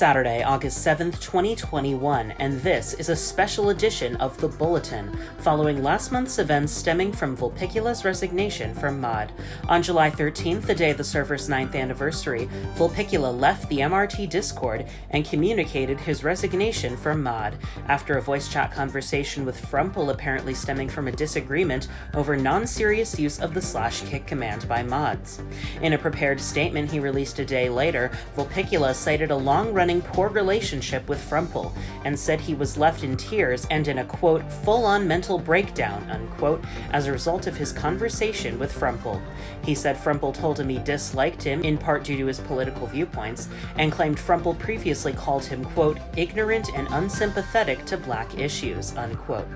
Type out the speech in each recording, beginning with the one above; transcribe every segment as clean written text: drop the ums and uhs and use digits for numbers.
Saturday, August 7th, 2021, and this is a special edition of the Bulletin, following last month's events stemming from Vulpicula's resignation from MOD. On July 13th, the day of the server's 9th anniversary, Vulpicula left the MRT Discord and communicated his resignation from MOD, after a voice chat conversation with Frumple apparently stemming from a disagreement over non-serious use of the /kick command by mods. In a prepared statement he released a day later, Vulpicula cited a long-running poor relationship with Frumple, and said he was left in tears and in a, quote, full-on mental breakdown, unquote, as a result of his conversation with Frumple. He said Frumple told him he disliked him, in part due to his political viewpoints, and claimed Frumple previously called him, quote, ignorant and unsympathetic to black issues, unquote.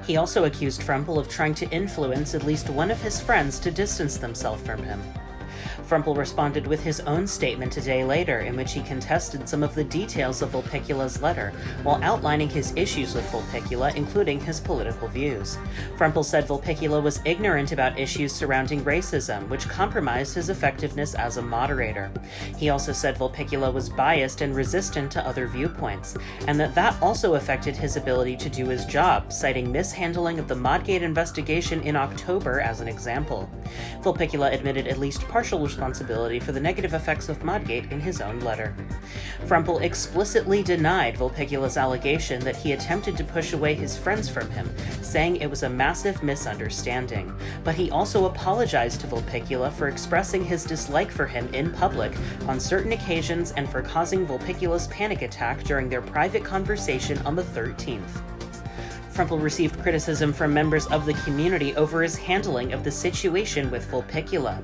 He also accused Frumple of trying to influence at least one of his friends to distance themselves from him. Frumple responded with his own statement a day later, in which he contested some of the details of Vulpicula's letter, while outlining his issues with Vulpicula, including his political views. Frumple said Vulpicula was ignorant about issues surrounding racism, which compromised his effectiveness as a moderator. He also said Vulpicula was biased and resistant to other viewpoints, and that also affected his ability to do his job, citing mishandling of the Modgate investigation in October as an example. Vulpicula admitted at least partial responsibility for the negative effects of Modgate in his own letter. Frumple explicitly denied Vulpicula's allegation that he attempted to push away his friends from him, saying it was a massive misunderstanding. But he also apologized to Vulpicula for expressing his dislike for him in public on certain occasions and for causing Vulpicula's panic attack during their private conversation on the 13th. Frumple received criticism from members of the community over his handling of the situation with Vulpicula.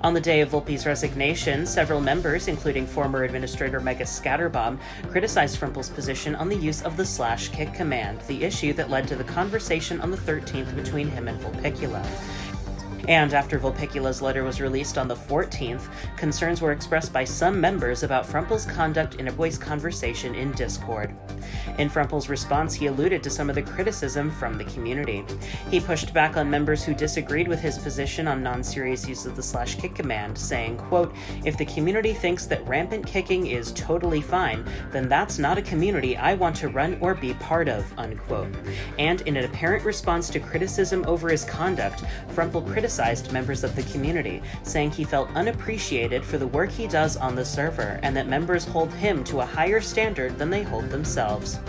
On the day of Vulpe's resignation, several members, including former administrator Mega Scatterbomb, criticized Frumple's position on the use of the /kick command, the issue that led to the conversation on the 13th between him and Vulpicula. And after Vulpicula's letter was released on the 14th, concerns were expressed by some members about Frumple's conduct in a voice conversation in Discord. In Frumple's response, he alluded to some of the criticism from the community. He pushed back on members who disagreed with his position on non-serious use of the /kick command, saying, quote, if the community thinks that rampant kicking is totally fine, then that's not a community I want to run or be part of, unquote. And in an apparent response to criticism over his conduct, Frumple criticized members of the community, saying he felt unappreciated for the work he does on the server, and that members hold him to a higher standard than they hold themselves.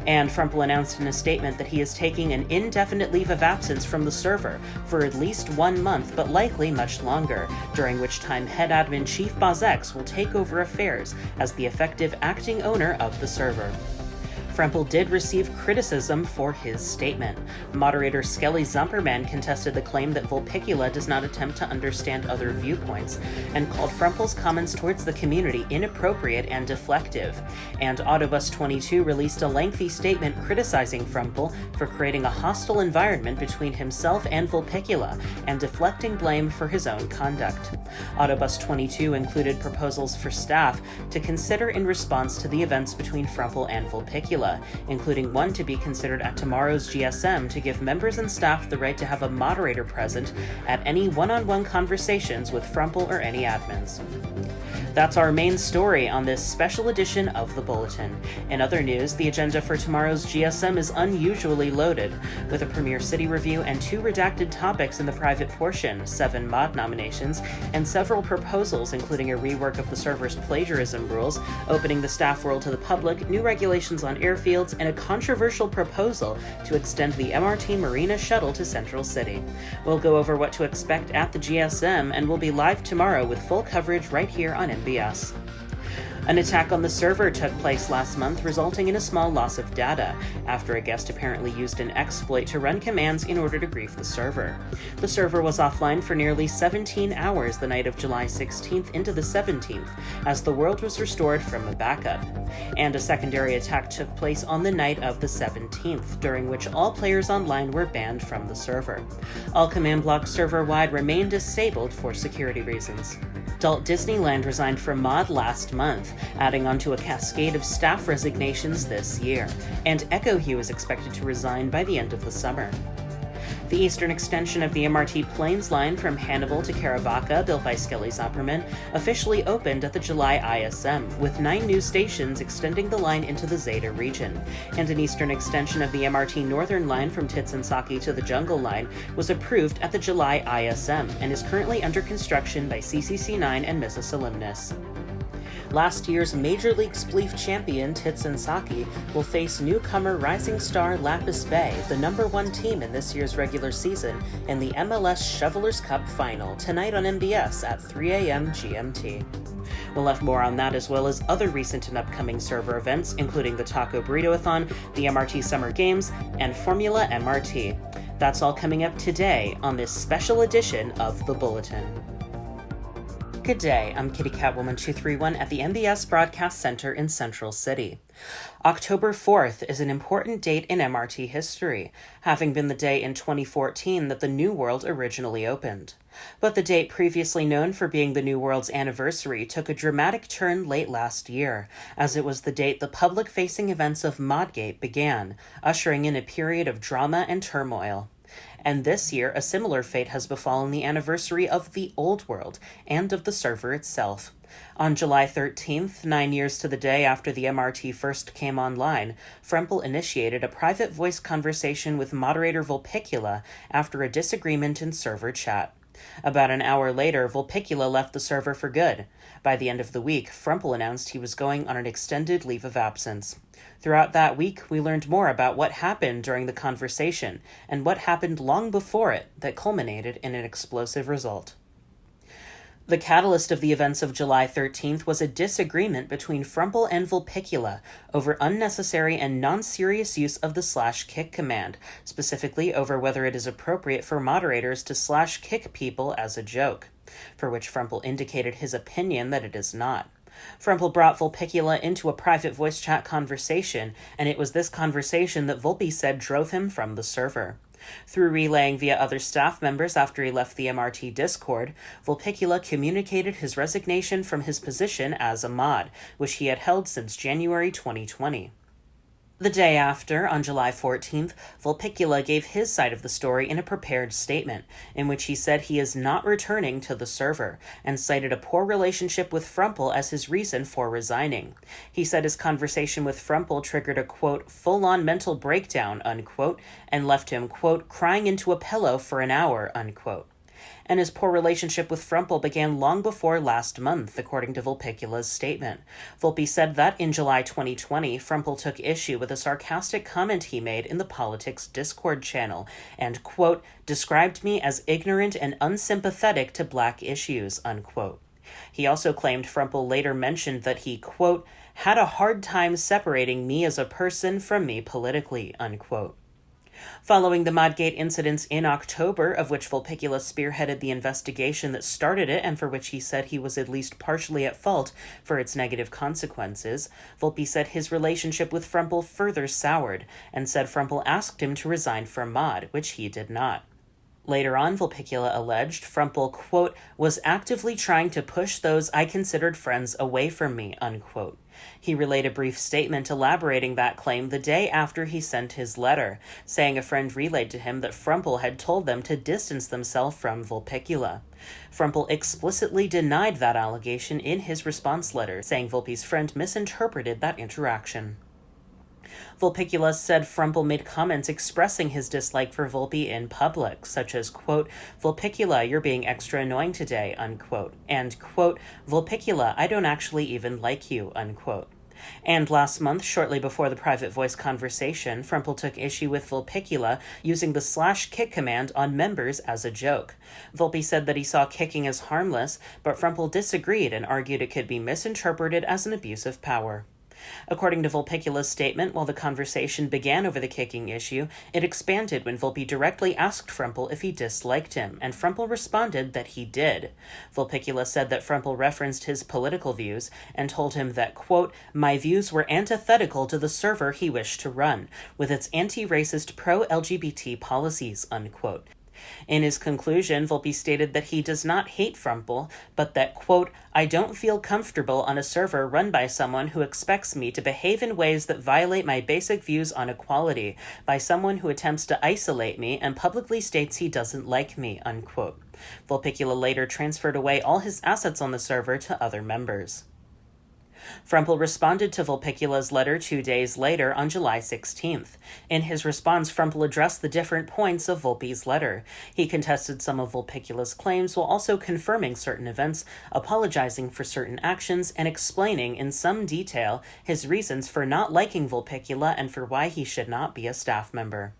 And Frumple announced in a statement that he is taking an indefinite leave of absence from the server for at least 1 month, but likely much longer, during which time head admin Chief Bozex will take over affairs as the effective acting owner of the server. Frumple did receive criticism for his statement. Moderator Skelly Zumperman contested the claim that Vulpicula does not attempt to understand other viewpoints, and called Frumple's comments towards the community inappropriate and deflective. And Autobus22 released a lengthy statement criticizing Frumple for creating a hostile environment between himself and Vulpicula, and deflecting blame for his own conduct. Autobus22 included proposals for staff to consider in response to the events between Frumple and Vulpicula, including one to be considered at tomorrow's GSM to give members and staff the right to have a moderator present at any one-on-one conversations with Frumple or any admins. That's our main story on this special edition of the Bulletin. In other news, the agenda for tomorrow's GSM is unusually loaded, with a Premier City review and 2 redacted topics in the private portion, 7 mod nominations, and several proposals including a rework of the server's plagiarism rules, opening the staff world to the public, new regulations on airfields, and a controversial proposal to extend the MRT Marina shuttle to Central City. We'll go over what to expect at the GSM, and we'll be live tomorrow with full coverage right here on MBS. An attack on the server took place last month, resulting in a small loss of data, after a guest apparently used an exploit to run commands in order to grief the server. The server was offline for nearly 17 hours the night of July 16th into the 17th, as the world was restored from a backup. And a secondary attack took place on the night of the 17th, during which all players online were banned from the server. All command blocks server-wide remain disabled for security reasons. Adult Disneyland resigned from MOD last month, adding onto a cascade of staff resignations this year, and Echo Hue is expected to resign by the end of the summer. The eastern extension of the MRT Plains line from Hannibal to Caravaca, built by Skelly Zopperman, officially opened at the July ISM, with 9 new stations extending the line into the Zeta region. And an eastern extension of the MRT Northern line from Titsansaki to the Jungle line was approved at the July ISM and is currently under construction by CCC9 and Mrs. Alumnus. Last year's Major League Spleef champion Titsansaki will face newcomer rising star Lapis Bay, the number 1 team in this year's regular season, in the MLS Shovelers Cup final, tonight on MBS at 3 a.m. GMT. We'll have more on that as well as other recent and upcoming server events, including the Taco Burrito-a-thon, the MRT Summer Games, and Formula MRT. That's all coming up today on this special edition of The Bulletin. Good day, I'm Kitty Catwoman231 at the MBS Broadcast Center in Central City. October 4th is an important date in MRT history, having been the day in 2014 that the New World originally opened. But the date previously known for being the New World's anniversary took a dramatic turn late last year, as it was the date the public-facing events of Modgate began, ushering in a period of drama and turmoil. And this year, a similar fate has befallen the anniversary of the Old World and of the server itself. On July 13th, 9 years to the day after the MRT first came online, Frempel initiated a private voice conversation with moderator Vulpicula after a disagreement in server chat. About an hour later, Vulpicula left the server for good. By the end of the week, Frempel announced he was going on an extended leave of absence. Throughout that week, we learned more about what happened during the conversation and what happened long before it that culminated in an explosive result. The catalyst of the events of July 13th was a disagreement between Frempel and Vulpicula over unnecessary and non-serious use of the /kick command, specifically over whether it is appropriate for moderators to /kick people as a joke, for which Frempel indicated his opinion that it is not. Frempel brought Vulpicula into a private voice chat conversation, and it was this conversation that Vulpi said drove him from the server. Through relaying via other staff members after he left the MRT Discord, Vulpicula communicated his resignation from his position as a mod, which he had held since January 2020. The day after, on July 14th, Vulpicula gave his side of the story in a prepared statement, in which he said he is not returning to the server, and cited a poor relationship with Frempel as his reason for resigning. He said his conversation with Frempel triggered a, quote, full-on mental breakdown, unquote, and left him, quote, crying into a pillow for an hour, unquote. And his poor relationship with Frempel began long before last month, according to Vulpicula's statement. Vulpi said that in July 2020, Frempel took issue with a sarcastic comment he made in the Politics Discord channel and, quote, described me as ignorant and unsympathetic to Black issues, unquote. He also claimed Frempel later mentioned that he, quote, had a hard time separating me as a person from me politically, unquote. Following the Modgate incidents in October, of which Vulpicula spearheaded the investigation that started it and for which he said he was at least partially at fault for its negative consequences, Vulpi said his relationship with Frempel further soured, and said Frempel asked him to resign from Mod, which he did not. Later on, Vulpicula alleged Frempel, quote, was actively trying to push those I considered friends away from me, unquote. He relayed a brief statement elaborating that claim the day after he sent his letter, saying a friend relayed to him that Frempel had told them to distance themselves from Vulpicula. Frempel explicitly denied that allegation in his response letter, saying Vulpi's friend misinterpreted that interaction. Vulpicula said Frempel made comments expressing his dislike for Vulpi in public, such as, quote, Vulpicula, you're being extra annoying today, unquote, and, quote, Vulpicula, I don't actually even like you, unquote. And last month, shortly before the private voice conversation, Frempel took issue with Vulpicula using the /kick command on members as a joke. Vulpi said that he saw kicking as harmless, but Frempel disagreed and argued it could be misinterpreted as an abuse of power. According to Vulpicula's statement, while the conversation began over the kicking issue, it expanded when Vulpi directly asked Frempel if he disliked him, and Frempel responded that he did. Vulpicula said that Frempel referenced his political views and told him that, quote, my views were antithetical to the server he wished to run, with its anti-racist pro-LGBT policies, unquote. In his conclusion, Volpe stated that he does not hate Frumple, but that, quote, I don't feel comfortable on a server run by someone who expects me to behave in ways that violate my basic views on equality, by someone who attempts to isolate me and publicly states he doesn't like me, unquote. Vulpicula later transferred away all his assets on the server to other members. Frumple responded to Vulpicula's letter 2 days later on July 16th. In his response, Frumple addressed the different points of Vulpe's letter. He contested some of Vulpicula's claims while also confirming certain events, apologizing for certain actions, and explaining in some detail his reasons for not liking Vulpicula and for why he should not be a staff member.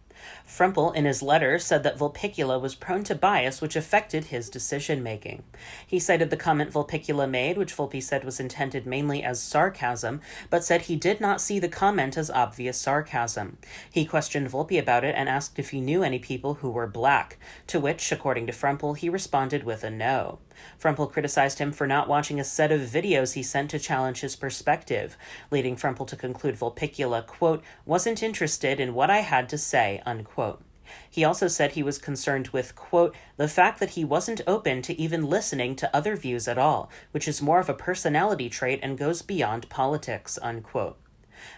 Frumple, in his letter, said that Vulpicula was prone to bias which affected his decision-making. He cited the comment Vulpicula made, which Volpe said was intended mainly as sarcasm, but said he did not see the comment as obvious sarcasm. He questioned Volpe about it and asked if he knew any people who were black, to which, according to Frumple, he responded with a no. Frumple criticized him for not watching a set of videos he sent to challenge his perspective, leading Frumple to conclude Vulpicula, quote, wasn't interested in what I had to say, unquote. He also said he was concerned with, quote, the fact that he wasn't open to even listening to other views at all, which is more of a personality trait and goes beyond politics, unquote.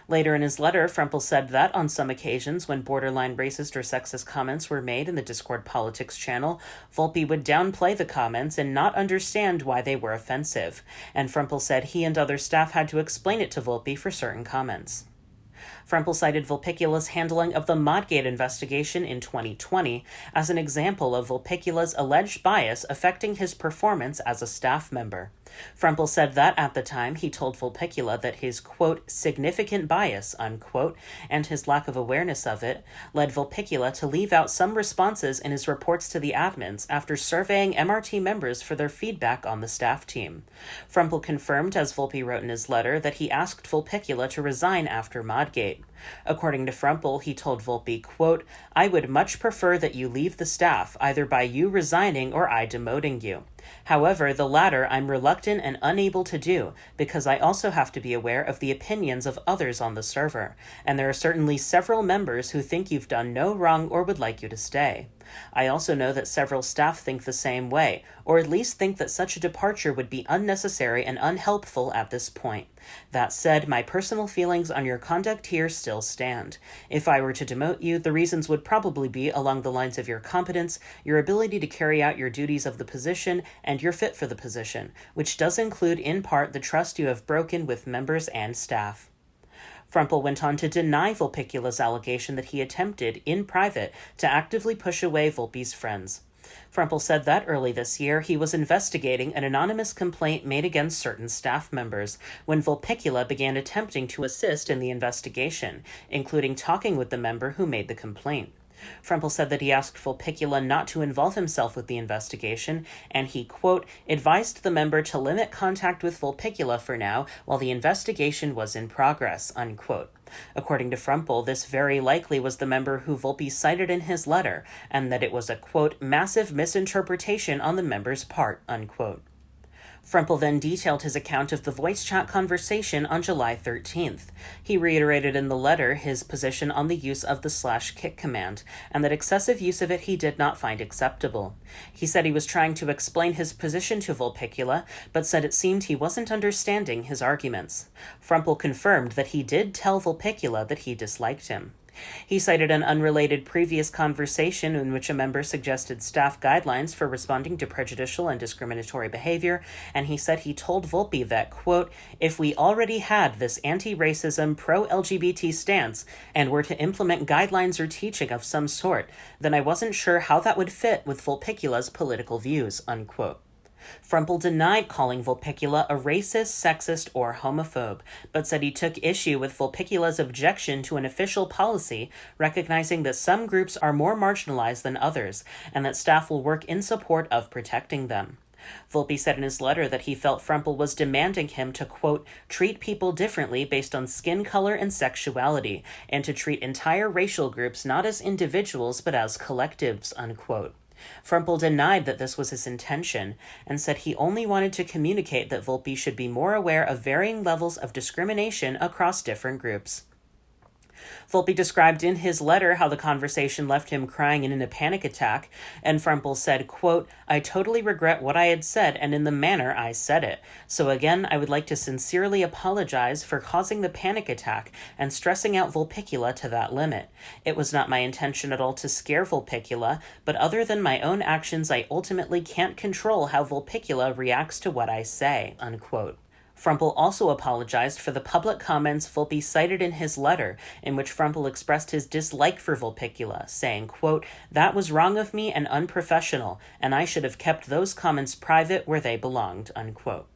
Later in his letter, Frumple said that on some occasions when borderline racist or sexist comments were made in the Discord Politics channel, Volpe would downplay the comments and not understand why they were offensive, and Frumple said he and other staff had to explain it to Volpe for certain comments. Frumple cited Vulpicula's handling of the Modgate investigation in 2020 as an example of Vulpicula's alleged bias affecting his performance as a staff member. Frumple said that at the time he told Vulpicula that his, quote, significant bias, unquote, and his lack of awareness of it led Vulpicula to leave out some responses in his reports to the admins after surveying MRT members for their feedback on the staff team. Frumple confirmed, as Volpe wrote in his letter, that he asked Vulpicula to resign after Modgate. According to Frumple, he told Volpe, quote, I would much prefer that you leave the staff, either by you resigning or I demoting you. However, the latter I'm reluctant and unable to do, because I also have to be aware of the opinions of others on the server, and there are certainly several members who think you've done no wrong or would like you to stay. I also know that several staff think the same way, or at least think that such a departure would be unnecessary and unhelpful at this point. That said, my personal feelings on your conduct here still stand. If I were to demote you, the reasons would probably be along the lines of your competence, your ability to carry out your duties of the position, and your fit for the position, which does include in part the trust you have broken with members and staff. Frumple went on to deny Vulpicula's allegation that he attempted, in private, to actively push away Volpe's friends. Frumple said that early this year he was investigating an anonymous complaint made against certain staff members when Vulpicula began attempting to assist in the investigation, including talking with the member who made the complaint. Frumple said that he asked Vulpicula not to involve himself with the investigation, and he, quote, advised the member to limit contact with Vulpicula for now while the investigation was in progress, unquote. According to Frumple, this very likely was the member who Volpe cited in his letter, and that it was a, quote, massive misinterpretation on the member's part, unquote. Frumple then detailed his account of the voice chat conversation on July 13th. He reiterated in the letter his position on the use of the /kick command, and that excessive use of it he did not find acceptable. He said he was trying to explain his position to Vulpicula, but said it seemed he wasn't understanding his arguments. Frumple confirmed that he did tell Vulpicula that he disliked him. He cited an unrelated previous conversation in which a member suggested staff guidelines for responding to prejudicial and discriminatory behavior, and he said he told Volpe that, quote, if we already had this anti-racism, pro-LGBT stance and were to implement guidelines or teaching of some sort, then I wasn't sure how that would fit with Vulpicula's political views, unquote. Frumple denied calling Vulpicula a racist, sexist, or homophobe, but said he took issue with Vulpicula's objection to an official policy recognizing that some groups are more marginalized than others, and that staff will work in support of protecting them. Volpe said in his letter that he felt Frumple was demanding him to, quote, treat people differently based on skin color and sexuality, and to treat entire racial groups not as individuals but as collectives, unquote. Frumple denied that this was his intention, and said he only wanted to communicate that Volpe should be more aware of varying levels of discrimination across different groups. Volpe described in his letter how the conversation left him crying and in a panic attack, and Frempel said, quote, "I totally regret what I had said and in the manner I said it. So again, I would like to sincerely apologize for causing the panic attack and stressing out Vulpicula to that limit. It was not my intention at all to scare Vulpicula, but other than my own actions, I ultimately can't control how Vulpicula reacts to what I say," unquote. Frempel also apologized for the public comments Volpe cited in his letter, in which Frempel expressed his dislike for Vulpicula, saying, quote, "That was wrong of me and unprofessional, and I should have kept those comments private where they belonged," unquote.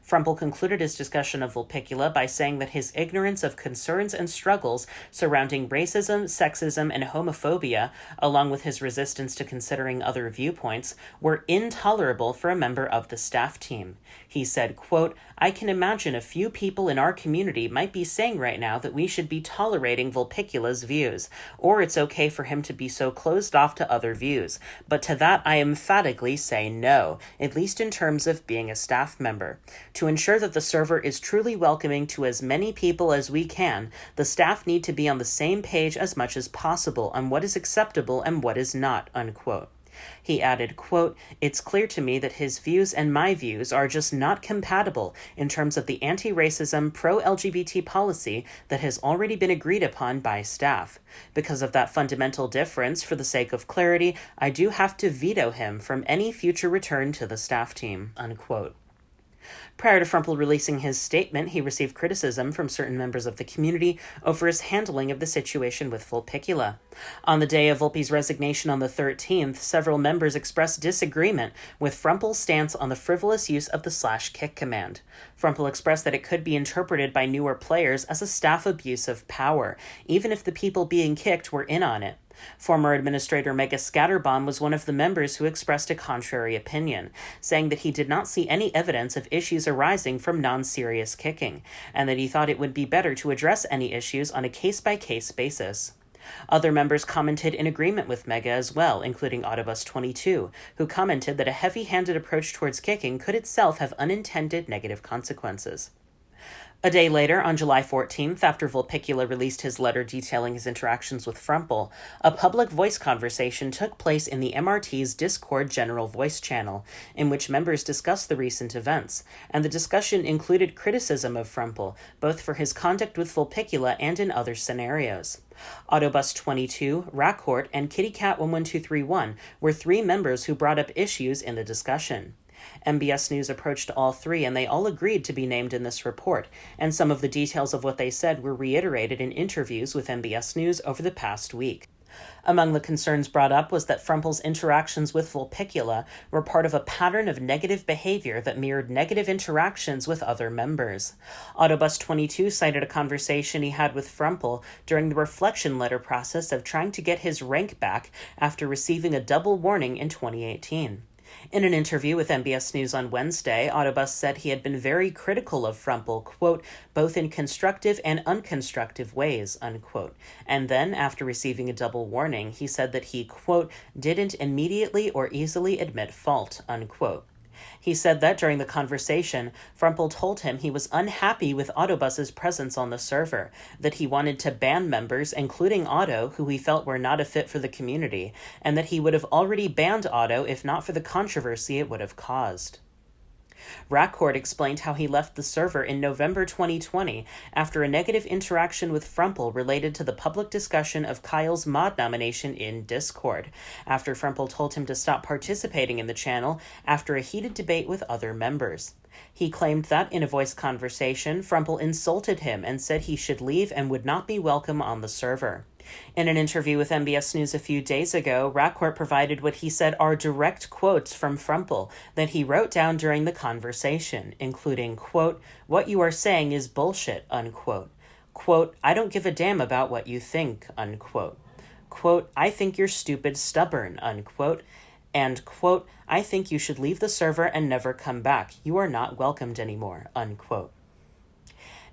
Frempel concluded his discussion of Vulpicula by saying that his ignorance of concerns and struggles surrounding racism, sexism, and homophobia, along with his resistance to considering other viewpoints, were intolerable for a member of the staff team. He said, quote, "I can imagine a few people in our community might be saying right now that we should be tolerating Vulpicula's views, or it's okay for him to be so closed off to other views. But to that I emphatically say no, at least in terms of being a staff member. To ensure that the server is truly welcoming to as many people as we can, the staff need to be on the same page as much as possible on what is acceptable and what is not," unquote. He added, quote, "It's clear to me that his views and my views are just not compatible in terms of the anti-racism, pro-LGBT policy that has already been agreed upon by staff. Because of that fundamental difference, for the sake of clarity, I do have to veto him from any future return to the staff team," unquote. Prior to Frempel releasing his statement, he received criticism from certain members of the community over his handling of the situation with Vulpicula. On the day of Volpe's resignation on the 13th, several members expressed disagreement with Frempel's stance on the frivolous use of the /kick command. Frempel expressed that it could be interpreted by newer players as a staff abuse of power, even if the people being kicked were in on it. Former Administrator Mega Scatterbaum was one of the members who expressed a contrary opinion, saying that he did not see any evidence of issues arising from non-serious kicking, and that he thought it would be better to address any issues on a case-by-case basis. Other members commented in agreement with Mega as well, including Autobus22, who commented that a heavy-handed approach towards kicking could itself have unintended negative consequences. A day later, on July 14th, after Vulpicula released his letter detailing his interactions with Frempel, a public voice conversation took place in the MRT's Discord General Voice channel, in which members discussed the recent events, and the discussion included criticism of Frempel, both for his conduct with Vulpicula and in other scenarios. Autobus22, Rackcourt, and KittyCat11231 were three members who brought up issues in the discussion. MBS News approached all three, and they all agreed to be named in this report, and some of the details of what they said were reiterated in interviews with MBS News over the past week. Among the concerns brought up was that Frempel's interactions with Vulpicula were part of a pattern of negative behavior that mirrored negative interactions with other members. Autobus22 cited a conversation he had with Frempel during the reflection letter process of trying to get his rank back after receiving a double warning in 2018. In an interview with MBS News on Wednesday, Autobus said he had been very critical of Frempel, quote, "both in constructive and unconstructive ways," unquote. And then, after receiving a double warning, he said that he, quote, "didn't immediately or easily admit fault," unquote. He said that during the conversation, Frempel told him he was unhappy with Autobus's presence on the server, that he wanted to ban members, including Otto, who he felt were not a fit for the community, and that he would have already banned Otto if not for the controversy it would have caused. Rackcourt explained how he left the server in November 2020 after a negative interaction with Frempel related to the public discussion of Kyle's mod nomination in Discord, after Frempel told him to stop participating in the channel after a heated debate with other members. He claimed that, in a voice conversation, Frempel insulted him and said he should leave and would not be welcome on the server. In an interview with MBS News a few days ago, Rackcourt provided what he said are direct quotes from Frempel that he wrote down during the conversation, including, quote, "What you are saying is bullshit," unquote. Quote, "I don't give a damn about what you think," unquote. Quote, "I think you're stupid stubborn," unquote. And, quote, "I think you should leave the server and never come back. You are not welcomed anymore," unquote.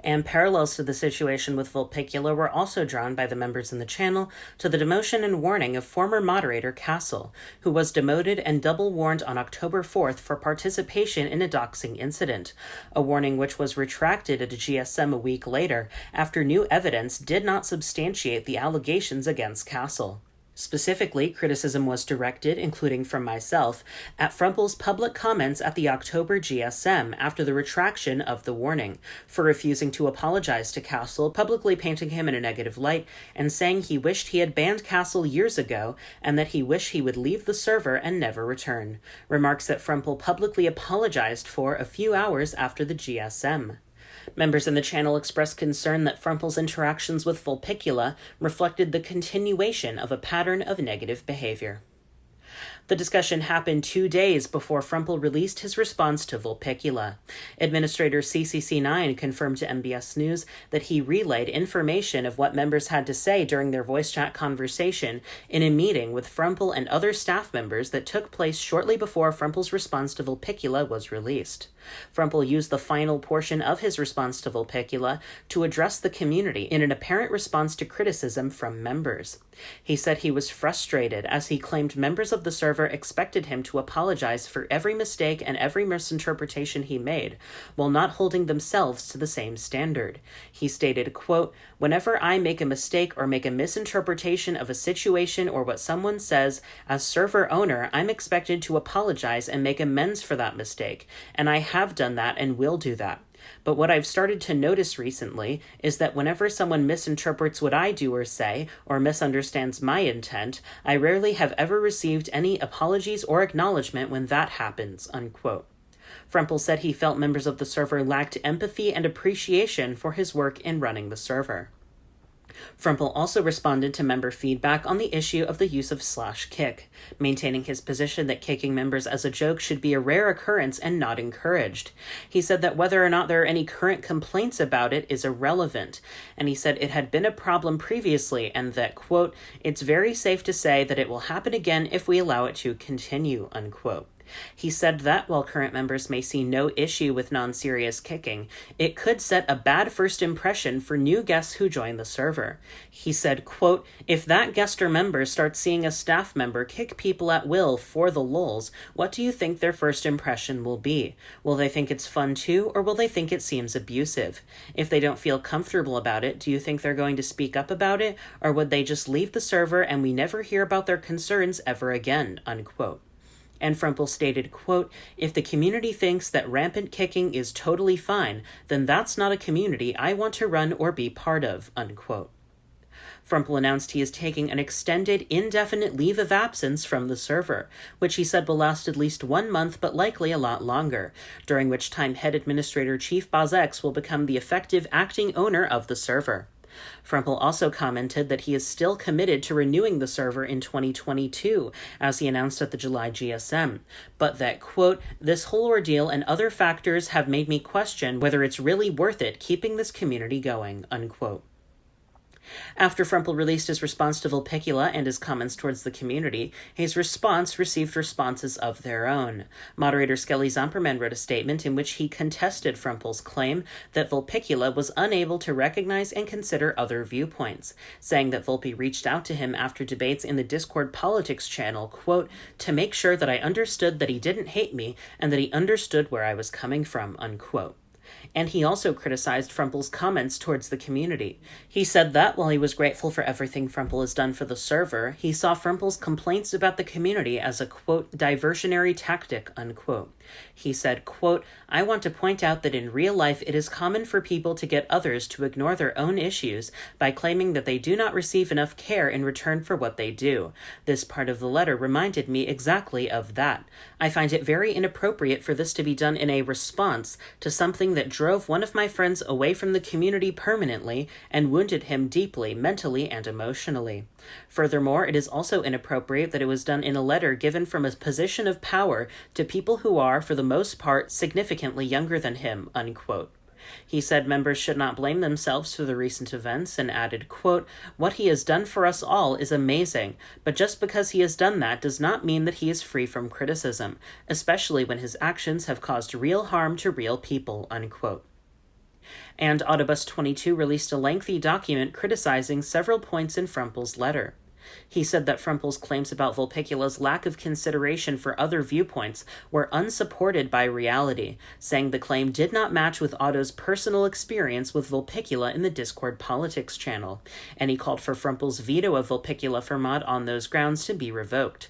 And parallels to the situation with Vulpicula were also drawn by the members in the channel to the demotion and warning of former moderator Castle, who was demoted and double warned on October 4th for participation in a doxing incident, a warning which was retracted at a GSM a week later after new evidence did not substantiate the allegations against Castle. Specifically, criticism was directed, including from myself, at Frumpel's public comments at the October GSM after the retraction of the warning, for refusing to apologize to Castle, publicly painting him in a negative light, and saying he wished he had banned Castle years ago, and that he wished he would leave the server and never return. Remarks that Frumpel publicly apologized for a few hours after the GSM. Members in the channel expressed concern that Frumpel's interactions with Vulpicula reflected the continuation of a pattern of negative behavior. The discussion happened 2 days before Frumpel released his response to Vulpicula. Administrator CCC9 confirmed to MBS News that he relayed information of what members had to say during their voice chat conversation in a meeting with Frumpel and other staff members that took place shortly before Frumpel's response to Vulpicula was released. Frumpel used the final portion of his response to Vulpicula to address the community in an apparent response to criticism from members. He said he was frustrated as he claimed members of the server expected him to apologize for every mistake and every misinterpretation he made, while not holding themselves to the same standard. He stated, quote, "Whenever I make a mistake or make a misinterpretation of a situation or what someone says, as server owner, I'm expected to apologize and make amends for that mistake, and I have done that and will do that. But what I've started to notice recently is that whenever someone misinterprets what I do or say, or misunderstands my intent, I rarely have ever received any apologies or acknowledgement when that happens," unquote. Frumpel said he felt members of the server lacked empathy and appreciation for his work in running the server. Frumpel also responded to member feedback on the issue of the use of /kick, maintaining his position that kicking members as a joke should be a rare occurrence and not encouraged. He said that whether or not there are any current complaints about it is irrelevant, and he said it had been a problem previously and that, quote, "It's very safe to say that it will happen again if we allow it to continue," unquote. He said that while current members may see no issue with non-serious kicking, it could set a bad first impression for new guests who join the server. He said, quote, "If that guest or member starts seeing a staff member kick people at will for the lulz, what do you think their first impression will be? Will they think it's fun too, or will they think it seems abusive? If they don't feel comfortable about it, do you think they're going to speak up about it, or would they just leave the server and we never hear about their concerns ever again?" unquote. And Frumpel stated, quote, "If the community thinks that rampant kicking is totally fine, then that's not a community I want to run or be part of," unquote. Frumpel announced he is taking an extended, indefinite leave of absence from the server, which he said will last at least 1 month but likely a lot longer, during which time head administrator Chief Bozex will become the effective acting owner of the server. Frumpel also commented that he is still committed to renewing the server in 2022, as he announced at the July GSM, but that, quote, "This whole ordeal and other factors have made me question whether it's really worth it keeping this community going," unquote. After Frumpel released his response to Vulpicula and his comments towards the community, his response received responses of their own. Moderator Skelly Zomperman wrote a statement in which he contested Frumpel's claim that Vulpicula was unable to recognize and consider other viewpoints, saying that Vulpe reached out to him after debates in the Discord Politics channel, quote, "to make sure that I understood that he didn't hate me and that he understood where I was coming from," unquote. And he also criticized Frumpel's comments towards the community. He said that while he was grateful for everything Frumpel has done for the server, he saw Frumpel's complaints about the community as a, quote, "diversionary tactic," unquote. He said, quote, "I want to point out that in real life it is common for people to get others to ignore their own issues by claiming that they do not receive enough care in return for what they do. This part of the letter reminded me exactly of that. I find it very inappropriate for this to be done in a response to something that drove one of my friends away from the community permanently and wounded him deeply, mentally and emotionally. Furthermore, it is also inappropriate that it was done in a letter given from a position of power to people who are, for the most part, significantly younger than him," unquote. He said members should not blame themselves for the recent events and added, quote, "What he has done for us all is amazing, but just because he has done that does not mean that he is free from criticism, especially when his actions have caused real harm to real people," unquote. And Autobus 22 released a lengthy document criticizing several points in Frumpel's letter. He said that Frumpel's claims about Vulpicula's lack of consideration for other viewpoints were unsupported by reality, saying the claim did not match with Otto's personal experience with Vulpicula in the Discord Politics channel, and he called for Frumpel's veto of Vulpicula for mod on those grounds to be revoked.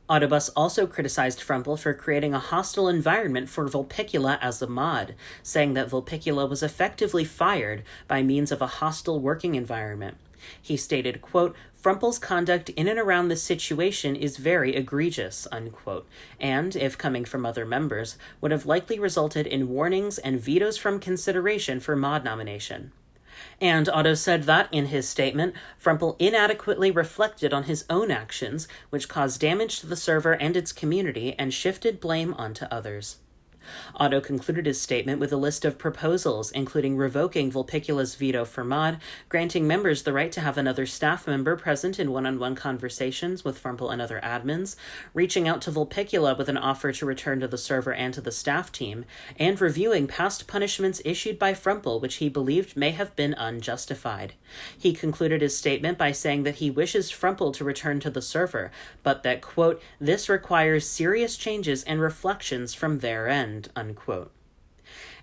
Autobus also criticized Frumpel for creating a hostile environment for Vulpicula as a mod, saying that Vulpicula was effectively fired by means of a hostile working environment. He stated, quote, "Frumpel's conduct in and around this situation is very egregious," unquote, and, if coming from other members, would have likely resulted in warnings and vetoes from consideration for mod nomination. And Otto said that, in his statement, Frumpel inadequately reflected on his own actions, which caused damage to the server and its community, and shifted blame onto others. Otto concluded his statement with a list of proposals, including revoking Vulpicula's veto for mod, granting members the right to have another staff member present in one-on-one conversations with Frumpel and other admins, reaching out to Vulpicula with an offer to return to the server and to the staff team, and reviewing past punishments issued by Frumpel which he believed may have been unjustified. He concluded his statement by saying that he wishes Frumpel to return to the server, but that, quote, "this requires serious changes and reflections from their end," unquote.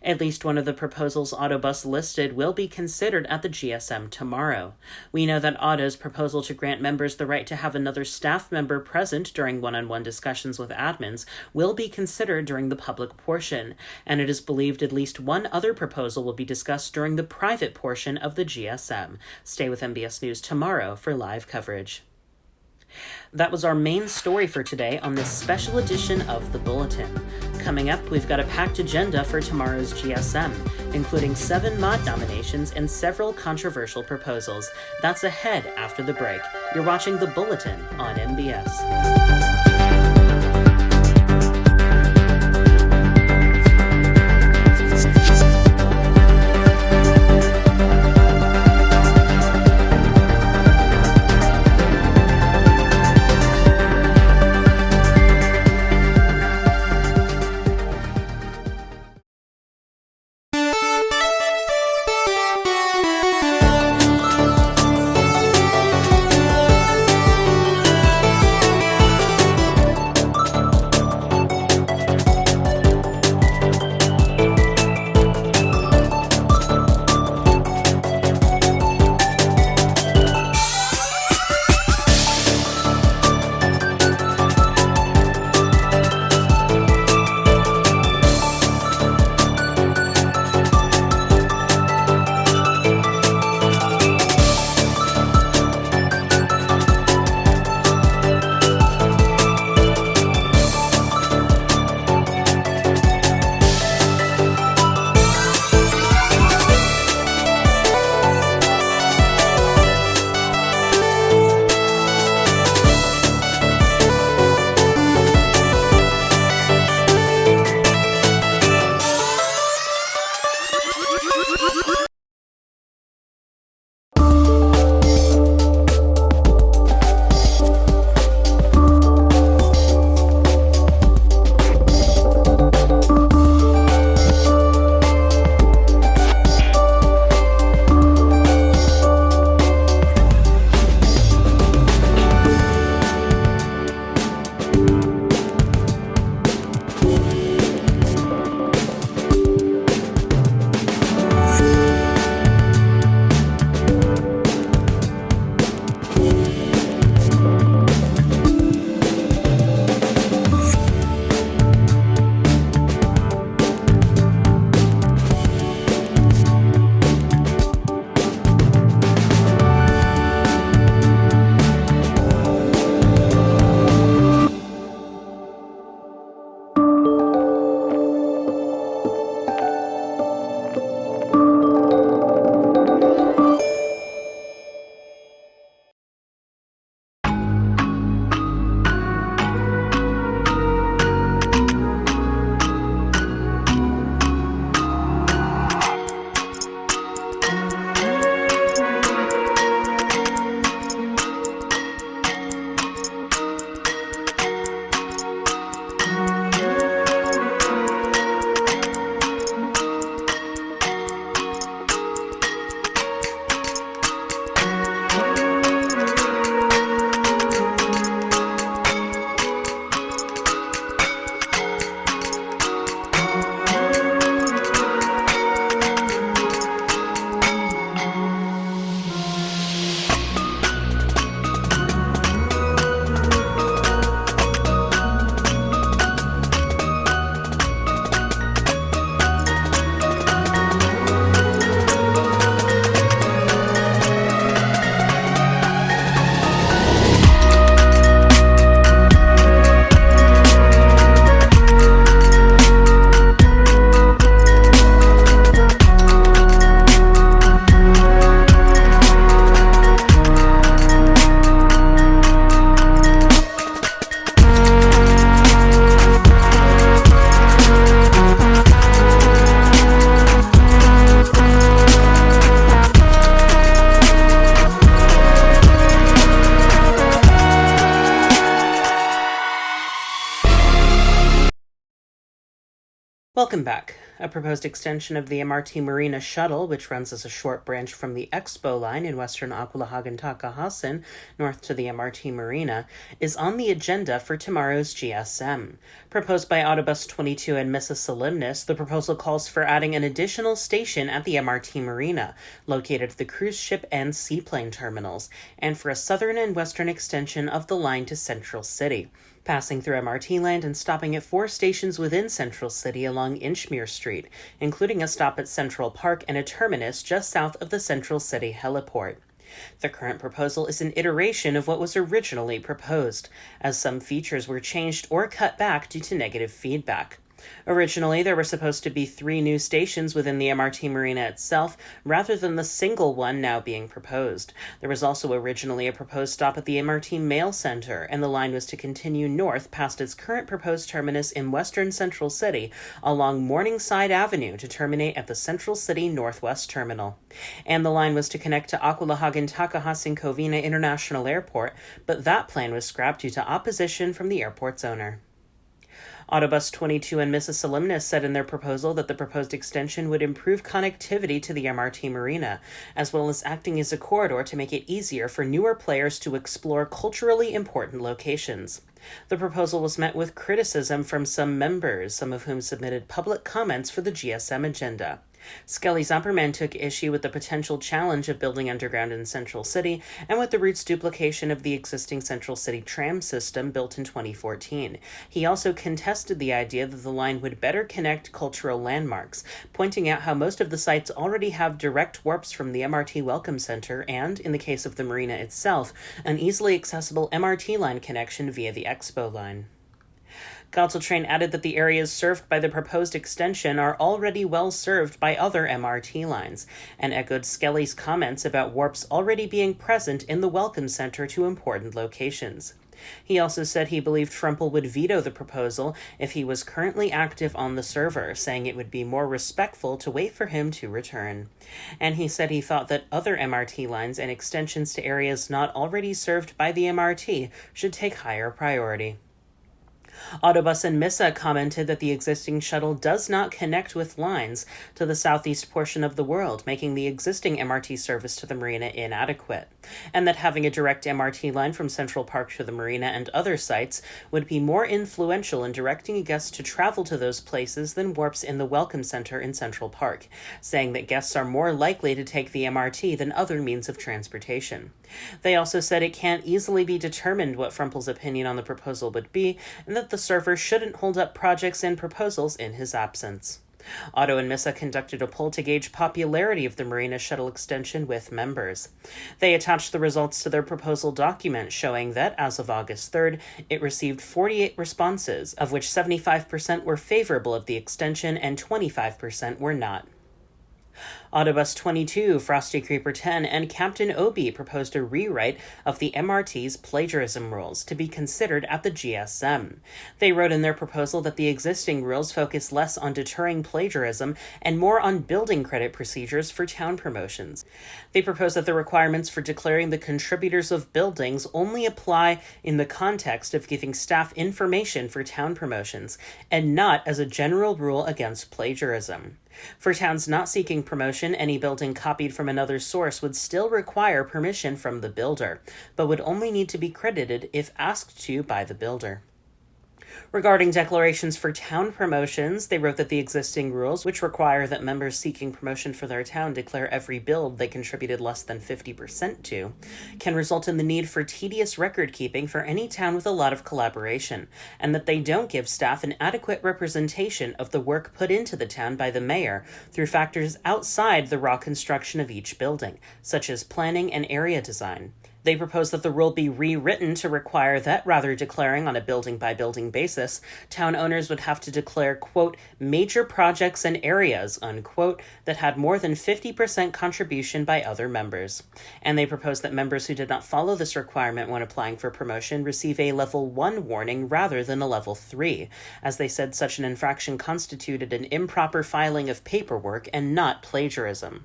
At least one of the proposals Autobus listed will be considered at the GSM tomorrow. We know that Otto's proposal to grant members the right to have another staff member present during one-on-one discussions with admins will be considered during the public portion, and it is believed at least one other proposal will be discussed during the private portion of the GSM. Stay with MBS News tomorrow for live coverage. That was our main story for today on this special edition of the Bulletin. Coming up, we've got a packed agenda for tomorrow's GSM, including 7 mod nominations and several controversial proposals. That's ahead after the break. You're watching the Bulletin on MBS. Welcome back. A proposed extension of the MRT Marina shuttle, which runs as a short branch from the Expo line in western Aquilahog-Takahasin north to the MRT Marina, is on the agenda for tomorrow's GSM. Proposed by Autobus 22 and Mrs. Solemnis, the proposal calls for adding an additional station at the MRT Marina, located at the cruise ship and seaplane terminals, and for a southern and western extension of the line to Central City, passing through MRT Land and stopping at 4 stations within Central City along Inchmere Street, including a stop at Central Park and a terminus just south of the Central City heliport. The current proposal is an iteration of what was originally proposed, as some features were changed or cut back due to negative feedback. Originally, there were supposed to be 3 new stations within the MRT Marina itself, rather than the single one now being proposed. There was also originally a proposed stop at the MRT Mail Center, and the line was to continue north past its current proposed terminus in western Central City along Morningside Avenue to terminate at the Central City Northwest Terminal. And the line was to connect to Aquilahog-Takahasin Covina International Airport, but that plan was scrapped due to opposition from the airport's owner. Autobus 22 and Mrs. Solemnis said in their proposal that the proposed extension would improve connectivity to the MRT Marina, as well as acting as a corridor to make it easier for newer players to explore culturally important locations. The proposal was met with criticism from some members, some of whom submitted public comments for the GSM agenda. Skelly Zumperman took issue with the potential challenge of building underground in Central City and with the route's duplication of the existing Central City tram system built in 2014. He also contested the idea that the line would better connect cultural landmarks, pointing out how most of the sites already have direct warps from the MRT Welcome Center and, in the case of the marina itself, an easily accessible MRT line connection via the Expo line. Caltrain added that the areas served by the proposed extension are already well served by other MRT lines, and echoed Skelly's comments about warps already being present in the Welcome Center to important locations. He also said he believed Frempel would veto the proposal if he was currently active on the server, saying it would be more respectful to wait for him to return. And he said he thought that other MRT lines and extensions to areas not already served by the MRT should take higher priority. Autobus and Missa commented that the existing shuttle does not connect with lines to the southeast portion of the world, making the existing MRT service to the marina inadequate, and that having a direct MRT line from Central Park to the marina and other sites would be more influential in directing guests to travel to those places than warps in the Welcome Center in Central Park, saying that guests are more likely to take the MRT than other means of transportation. They also said it can't easily be determined what Frempel's opinion on the proposal would be, and that the server shouldn't hold up projects and proposals in his absence. Otto and Missa conducted a poll to gauge popularity of the Marina Shuttle extension with members. They attached the results to their proposal document, showing that, as of August 3rd, it received 48 responses, of which 75% were favorable of the extension and 25% were not. Autobus 22, Frosty Creeper 10, and Captain Obi proposed a rewrite of the MRT's plagiarism rules to be considered at the GSM. They wrote in their proposal that the existing rules focus less on deterring plagiarism and more on building credit procedures for town promotions. They propose that the requirements for declaring the contributors of buildings only apply in the context of giving staff information for town promotions, and not as a general rule against plagiarism. For towns not seeking promotion, any building copied from another source would still require permission from the builder, but would only need to be credited if asked to by the builder. Regarding declarations for town promotions, they wrote that the existing rules, which require that members seeking promotion for their town declare every build they contributed less than 50% to, can result in the need for tedious record-keeping for any town with a lot of collaboration, and that they don't give staff an adequate representation of the work put into the town by the mayor through factors outside the raw construction of each building, such as planning and area design. They propose that the rule be rewritten to require that, rather declaring on a building-by-building basis, town owners would have to declare, quote, major projects and areas, unquote, that had more than 50% contribution by other members. And they propose that members who did not follow this requirement when applying for promotion receive a Level 1 warning rather than a Level 3, as they said such an infraction constituted an improper filing of paperwork and not plagiarism.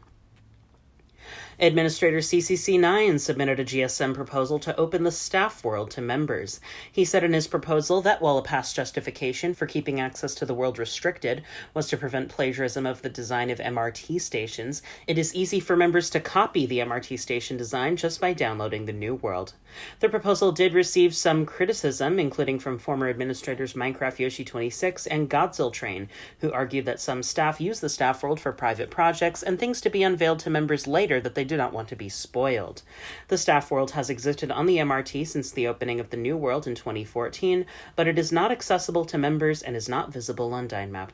Administrator CCC9 submitted a GSM proposal to open the staff world to members. He said in his proposal that while a past justification for keeping access to the world restricted was to prevent plagiarism of the design of MRT stations, it is easy for members to copy the MRT station design just by downloading the new world. The proposal did receive some criticism, including from former administrators Minecraft Yoshi 26 and Godzilla Train, who argued that some staff use the staff world for private projects and things to be unveiled to members later that they do not want to be spoiled. The staff world has existed on the MRT since the opening of the new world in 2014, but it is not accessible to members and is not visible on Dynmap.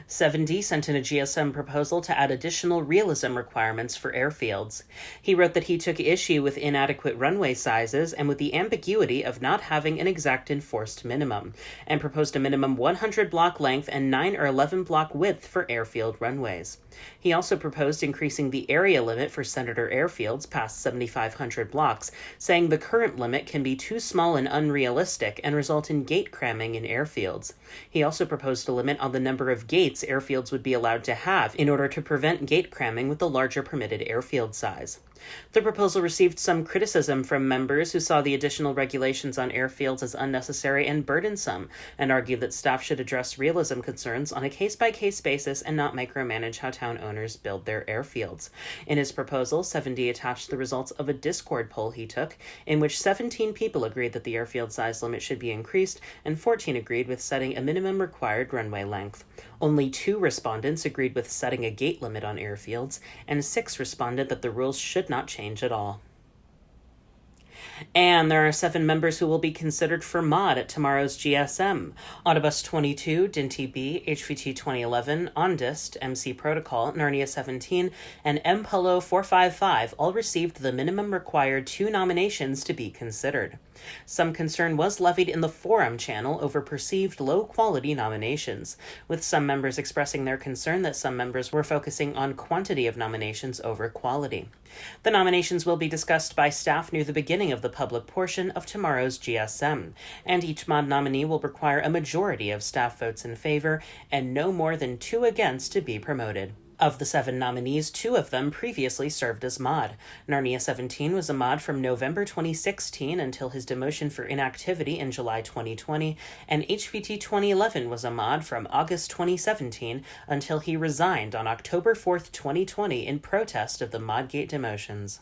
7D sent in a GSM proposal to add additional realism requirements for airfields. He wrote that he took issue with inadequate runway sizes and with the ambiguity of not having an exact enforced minimum, and proposed a minimum 100 block length and 9 or 11 block width for airfield runways. He also proposed increasing the area limit for Senator airfields past 7,500 blocks, saying the current limit can be too small and unrealistic and result in gate cramming in airfields. He also proposed a limit on the number of gates airfields would be allowed to have in order to prevent gate cramming with the larger permitted airfield size. The proposal received some criticism from members who saw the additional regulations on airfields as unnecessary and burdensome, and argued that staff should address realism concerns on a case-by-case basis and not micromanage how town owners build their airfields. In his proposal, 7D attached the results of a Discord poll he took, in which 17 people agreed that the airfield size limit should be increased, and 14 agreed with setting a minimum required runway length. Only 2 respondents agreed with setting a gate limit on airfields, and 6 responded that the rules should not change at all. And there are 7 members who will be considered for mod at tomorrow's GSM. Autobus 22, Dinty B, HVT 2011, Ondist, MC Protocol, Narnia 17, and MPolo 455 all received the minimum required 2 nominations to be considered. Some concern was levied in the forum channel over perceived low-quality nominations, with some members expressing their concern that some members were focusing on quantity of nominations over quality. The nominations will be discussed by staff near the beginning of the public portion of tomorrow's GSM, and each mod nominee will require a majority of staff votes in favor and no more than 2 against to be promoted. Of the 7 nominees, 2 of them previously served as mod. Narnia 17 was a mod from November 2016 until his demotion for inactivity in July 2020, and HVT 2011 was a mod from August 2017 until he resigned on October 4th, 2020 in protest of the Modgate demotions.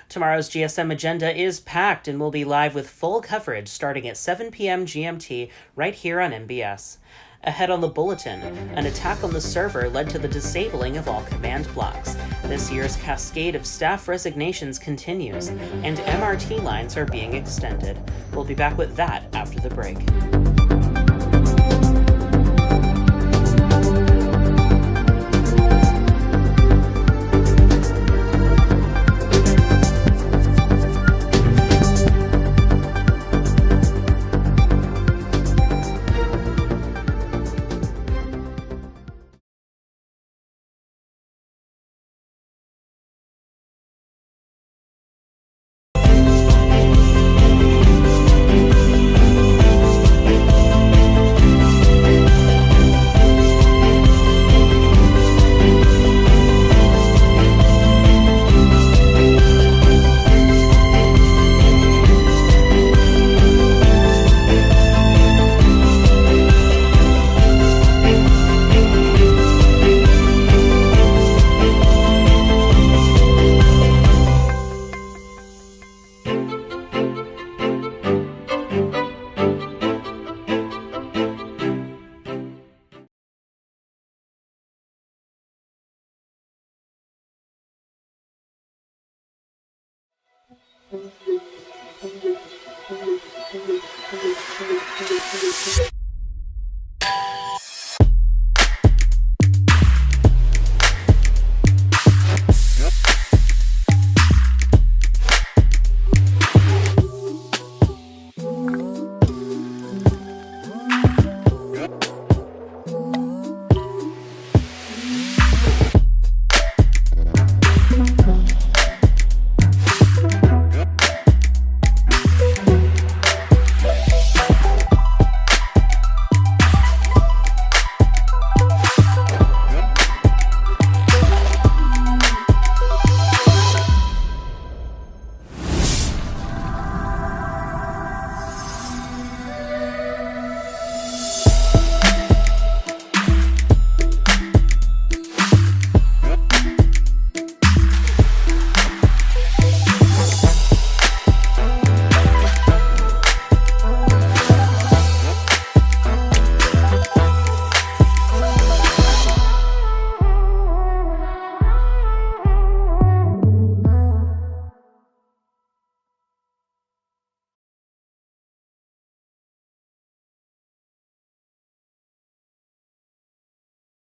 Tomorrow's GSM agenda is packed and will be live with full coverage starting at 7 p.m. GMT right here on MBS. Ahead on the Bulletin, an attack on the server led to the disabling of all command blocks. This year's cascade of staff resignations continues, and MRT lines are being extended. We'll be back with that after the break.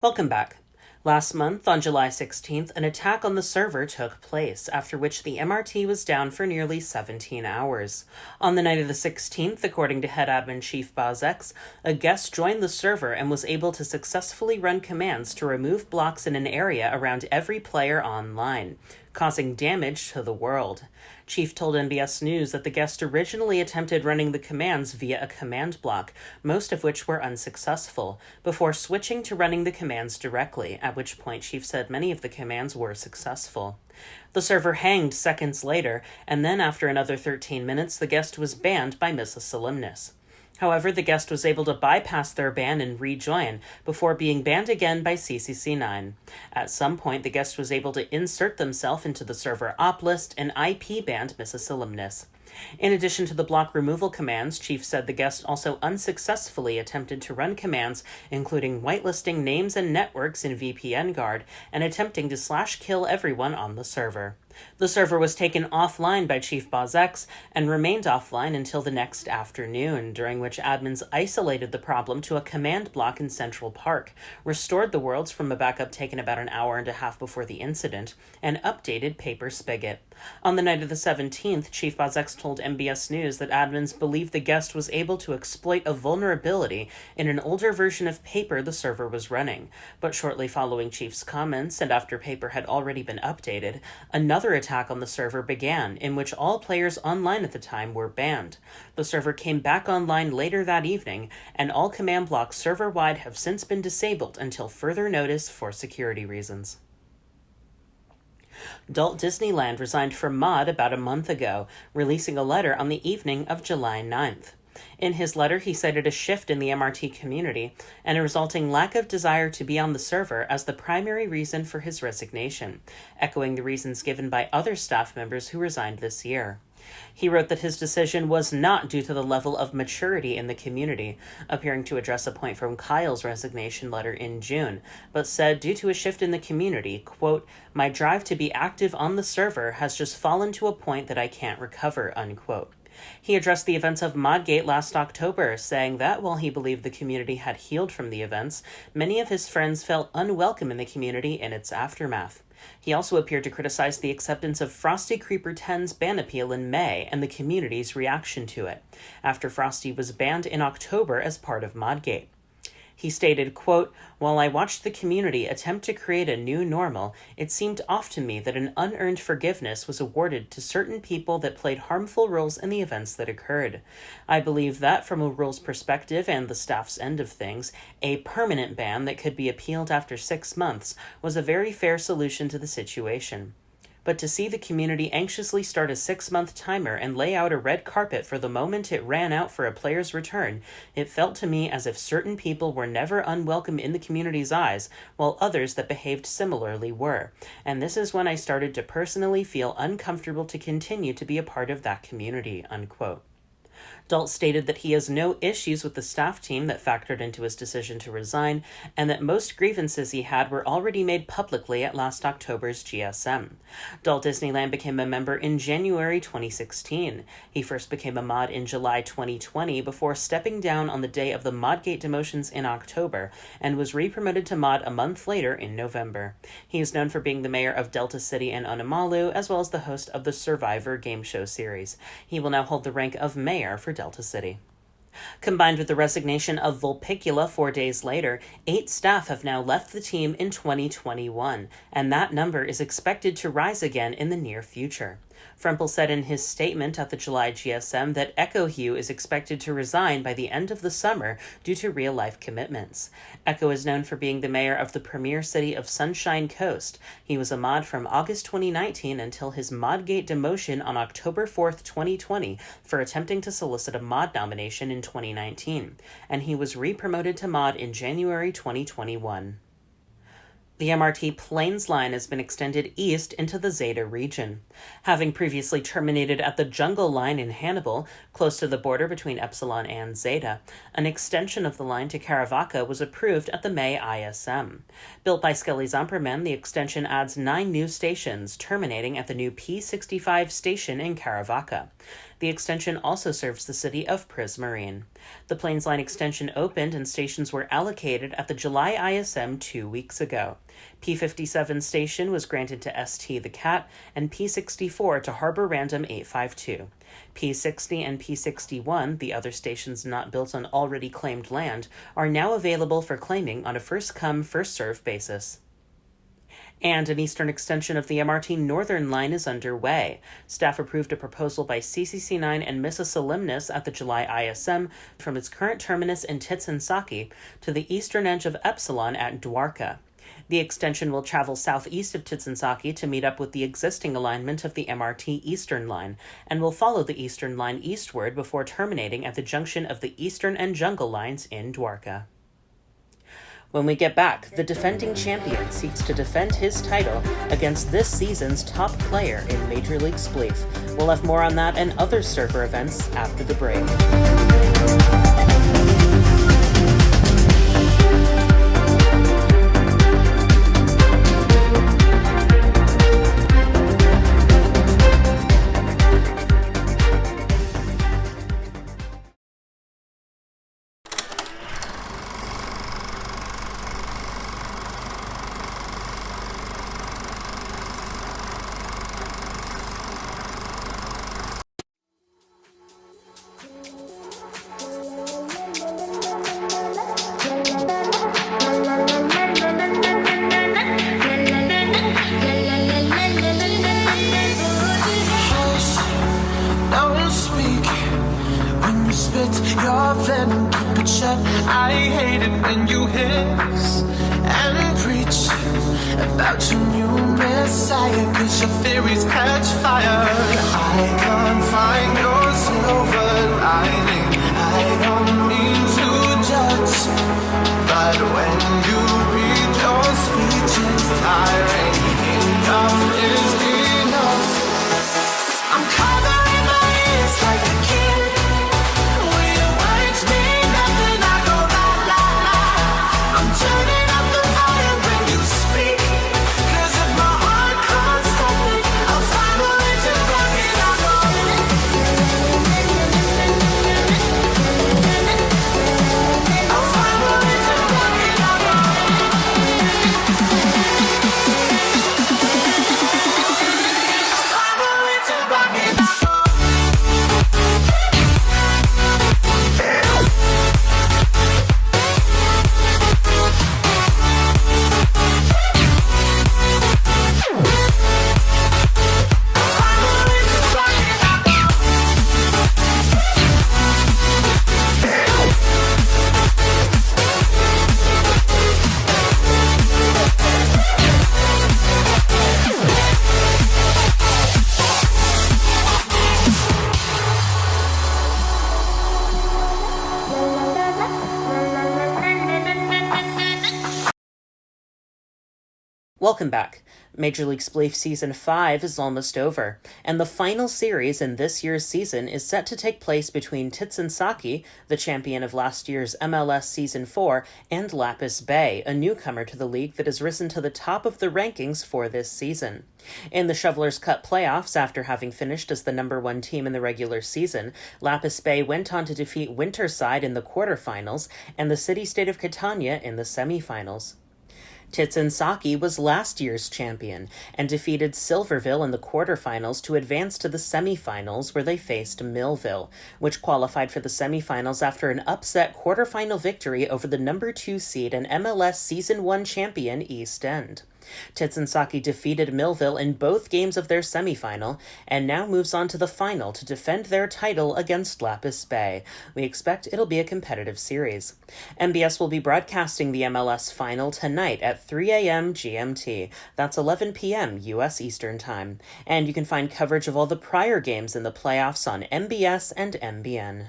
Welcome back. Last month, on July 16th, an attack on the server took place, after which the MRT was down for nearly 17 hours. On the night of the 16th, according to head admin Chief Bazex, a guest joined the server and was able to successfully run commands to remove blocks in an area around every player online, causing damage to the world. Chief told MBS News that the guest originally attempted running the commands via a command block, most of which were unsuccessful, before switching to running the commands directly, at which point Chief said many of the commands were successful. The server hanged seconds later, and then after another 13 minutes, the guest was banned by Mrs. Solemnis. However, the guest was able to bypass their ban and rejoin before being banned again by CCC9. At some point, the guest was able to insert themselves into the server op list and IP banned Mrs. Solemnis. In addition to the block removal commands, Chief said the guest also unsuccessfully attempted to run commands including whitelisting names and networks in VPN Guard and attempting to /kill everyone on the server. The server was taken offline by Chief Bazex and remained offline until the next afternoon, during which admins isolated the problem to a command block in Central Park, restored the worlds from a backup taken about an hour and a half before the incident, and updated Paper Spigot. On the night of the 17th, Chief Bazex told MBS News that admins believed the guest was able to exploit a vulnerability in an older version of Paper the server was running. But shortly following Chief's comments, and after Paper had already been updated, another attack on the server began, in which all players online at the time were banned. The server came back online later that evening, and all command blocks server-wide have since been disabled until further notice for security reasons. Adult Disneyland resigned from MOD about a month ago, releasing a letter on the evening of July 9th. In his letter, he cited a shift in the MRT community and a resulting lack of desire to be on the server as the primary reason for his resignation, echoing the reasons given by other staff members who resigned this year. He wrote that his decision was not due to the level of maturity in the community, appearing to address a point from Kyle's resignation letter in June, but said due to a shift in the community, quote, "My drive to be active on the server has just fallen to a point that I can't recover," unquote. He addressed the events of Modgate last October, saying that while he believed the community had healed from the events, many of his friends felt unwelcome in the community in its aftermath. He also appeared to criticize the acceptance of Frosty Creeper 10's ban appeal in May and the community's reaction to it, after Frosty was banned in October as part of Modgate. He stated, quote, "While I watched the community attempt to create a new normal, it seemed off to me that an unearned forgiveness was awarded to certain people that played harmful roles in the events that occurred. I believe that from a rules perspective and the staff's end of things, a permanent ban that could be appealed after 6 months was a very fair solution to the situation. But to see the community anxiously start a 6-month timer and lay out a red carpet for the moment it ran out for a player's return, it felt to me as if certain people were never unwelcome in the community's eyes, while others that behaved similarly were. And this is when I started to personally feel uncomfortable to continue to be a part of that community," unquote. Dalt stated that he has no issues with the staff team that factored into his decision to resign, and that most grievances he had were already made publicly at last October's GSM. Dalt Disneyland became a member in January 2016. He first became a mod in July 2020 before stepping down on the day of the Modgate demotions in October, and was re-promoted to mod a month later in November. He is known for being the mayor of Delta City and Onamalu, as well as the host of the Survivor game show series. He will now hold the rank of mayor for Delta City. Combined with the resignation of Vulpicula 4 days later, 8 staff have now left the team in 2021, and that number is expected to rise again in the near future. Frempel said in his statement at the July GSM that Echo Hugh is expected to resign by the end of the summer due to real-life commitments. Echo is known for being the mayor of the premier city of Sunshine Coast. He was a mod from August 2019 until his Modgate demotion on October 4th, 2020 for attempting to solicit a mod nomination in 2019, and he was re-promoted to mod in January 2021. The MRT Plains line has been extended east into the Zeta region. Having previously terminated at the Jungle line in Hannibal, close to the border between Epsilon and Zeta, an extension of the line to Caravaca was approved at the May ISM. Built by Skelly Zumperman, the extension adds 9 new stations, terminating at the new P65 station in Caravaca. The extension also serves the city of Prismarine. The Plains Line extension opened and stations were allocated at the July ISM 2 weeks ago. P57 station was granted to ST the Cat and P64 to Harbor Random 852. P60 and P61, the other stations not built on already claimed land, are now available for claiming on a first-come, first-served basis. And an eastern extension of the MRT Northern Line is underway. Staff approved a proposal by CCC9 and Mrs. Solemnis at the July ISM from its current terminus in Titsansaki to the eastern edge of Epsilon at Dwarka. The extension will travel southeast of Titsansaki to meet up with the existing alignment of the MRT Eastern Line, and will follow the Eastern Line eastward before terminating at the junction of the Eastern and Jungle Lines in Dwarka. When we get back, the defending champion seeks to defend his title against this season's top player in Major League Spleef. We'll have more on that and other surfer events after the break. Your venom, keep it shut. I hate it when you hiss and preach about your new messiah, cause your theories catch fire. I can't find your silver lining. I don't mean to judge, but when you read your speech, it's tiring. Enough is enough. I'm covering my ears like a kid. Welcome back. Major League Spleef Season 5 is almost over, and the final series in this year's season is set to take place between Titsansaki, the champion of last year's MLS Season 4, and Lapis Bay, a newcomer to the league that has risen to the top of the rankings for this season. In the Shovelers Cup playoffs, after having finished as the number 1 team in the regular season, Lapis Bay went on to defeat Winterside in the quarterfinals and the city-state of Catania in the semifinals. Titsansaki was last year's champion and defeated Silverville in the quarterfinals to advance to the semifinals where they faced Millville, which qualified for the semifinals after an upset quarterfinal victory over the number 2 seed and MLS Season 1 champion East End. Titsansaki defeated Millville in both games of their semifinal and now moves on to the final to defend their title against Lapis Bay. We expect it'll be a competitive series. MBS will be broadcasting the MLS final tonight at 3 a.m. GMT. That's 11 p.m. U.S. Eastern Time. And you can find coverage of all the prior games in the playoffs on MBS and MBN.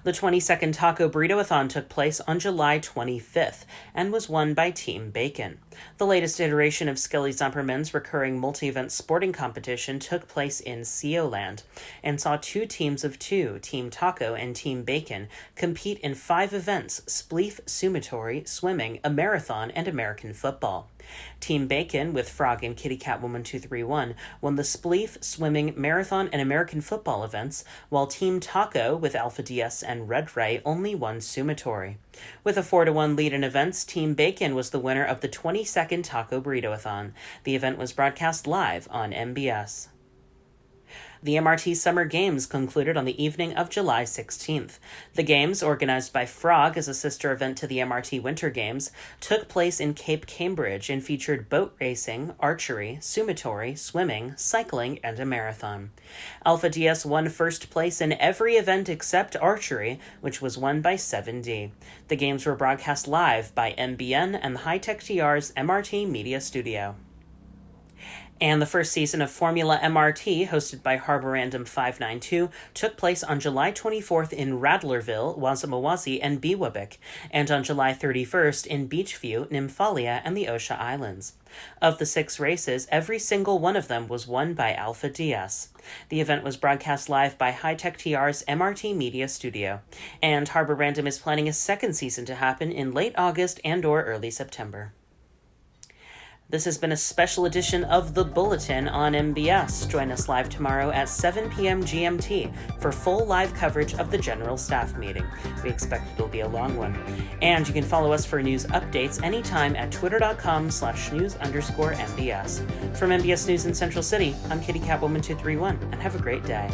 The 22nd Taco Burrito-a-thon took place on July 25th and was won by Team Bacon. The latest iteration of Skelly Zumperman's recurring multi-event sporting competition took place in Seoland and saw 2 teams of 2, Team Taco and Team Bacon, compete in 5 events: Spleef, Sumotori, swimming, a marathon, and American football. Team Bacon, with Frog and Kitty Cat Woman 231, won the Spleef, Swimming, Marathon, and American Football events, while Team Taco, with Alpha DS and Red Ray, only won Sumatory. With a 4-1 lead in events, Team Bacon was the winner of the 22nd Taco Burrito-a-thon. The event was broadcast live on MBS. The MRT Summer Games concluded on the evening of July 16th. The Games, organized by Frog as a sister event to the MRT Winter Games, took place in Cape Cambridge and featured boat racing, archery, sumatory, swimming, cycling, and a marathon. Alpha DS won first place in every event except archery, which was won by 7D. The Games were broadcast live by MBN and the High Tech TR's MRT Media Studio. And the first season of Formula MRT, hosted by Harborandom 592, took place on July 24th in Radlerville, Wazamawazi, and Biwabik, and on July 31st in Beachview, Nymphalia, and the Osha Islands. Of the 6 races, every single one of them was won by Alpha DS. The event was broadcast live by High Tech TR's MRT Media Studio, and Harborandom is planning a second season to happen in late August and/or early September. This has been a special edition of The Bulletin on MBS. Join us live tomorrow at 7 p.m. GMT for full live coverage of the General Staff Meeting. We expect it'll be a long one. And you can follow us for news updates anytime at twitter.com/news_MBS. From MBS News in Central City, I'm Kitty Catwoman 231, and have a great day.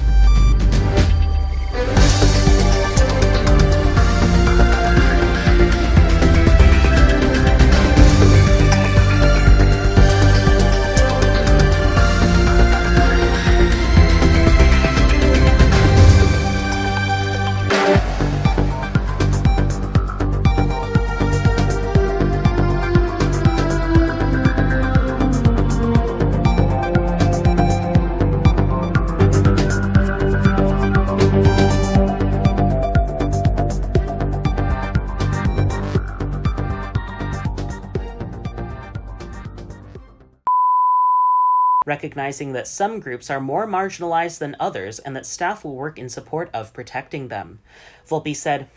Recognizing that some groups are more marginalized than others and that staff will work in support of protecting them. Volpe said,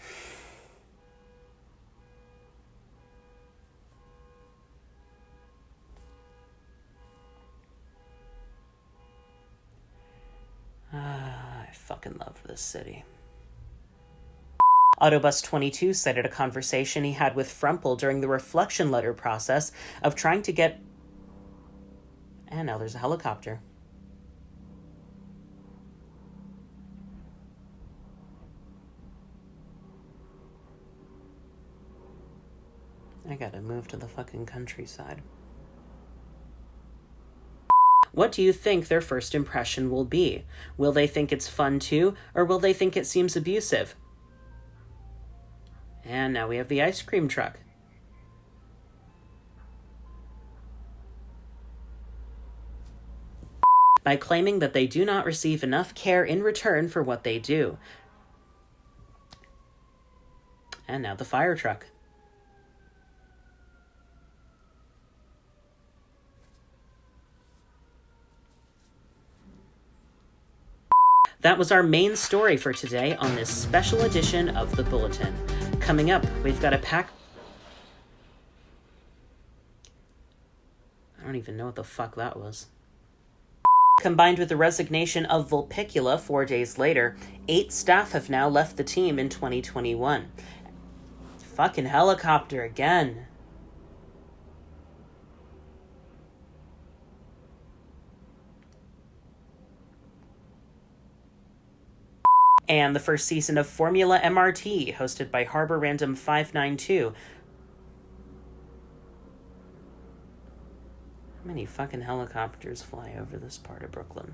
I fucking love this city. Autobus 22 cited a conversation he had with Frumple during the reflection letter process of trying to get... And now there's a helicopter. I gotta move to the fucking countryside. What do you think their first impression will be? Will they think it's fun too, or will they think it seems abusive? And now we have the ice cream truck. By claiming that they do not receive enough care in return for what they do. And now the fire truck. That was our main story for today on this special edition of The Bulletin. Coming up, we've got a pack... I don't even know what the fuck that was. Combined with the resignation of Vulpicula 4 days later, 8 staff have now left the team in 2021. Fucking helicopter again. And the first season of Formula MRT, hosted by Harborandom 592. How many fucking helicopters fly over this part of Brooklyn?